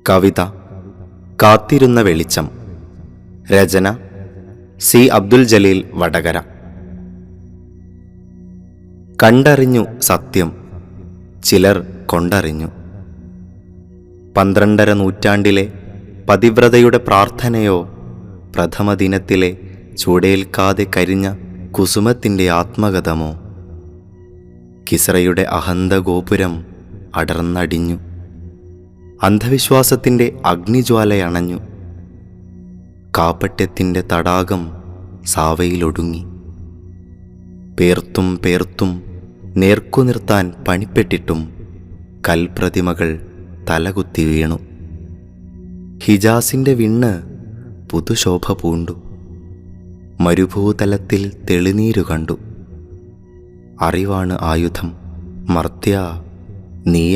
കവിത കാത്തിരുന്ന വെളിച്ചം. രചന സി അബ്ദുൽ ജലീൽ വടകര. കണ്ടറിഞ്ഞു സത്യം, ചിലർ കൊണ്ടറിഞ്ഞു. 12ാം നൂറ്റാണ്ടിലെ പതിവ്രതയുടെ പ്രാർത്ഥനയോ, പ്രഥമ ദിനത്തിലെ ചൂടേൽക്കാതെ കരിഞ്ഞ കുസുമത്തിൻ്റെ ആത്മകഥമോ? കിസ്രയുടെ അഹന്ത ഗോപുരം അടർന്നടിഞ്ഞു, അന്ധവിശ്വാസത്തിൻ്റെ അഗ്നിജ്വാലയണഞ്ഞു. കാപട്യത്തിൻ്റെ തടാകം സാവയിലൊടുങ്ങി. പേർത്തും പേർത്തും നേർക്കുനിർത്താൻ പണിപ്പെട്ടിട്ടും കൽപ്രതിമകൾ തലകുത്തി വീണു. ഹിജാസിൻ്റെ വിണ്ണ് പുതുശോഭ പൂണ്ടു. മരുഭൂതലത്തിൽ തെളിനീരു കണ്ടു. അറിവാണ് ആയുധം, മർത്യാ നീ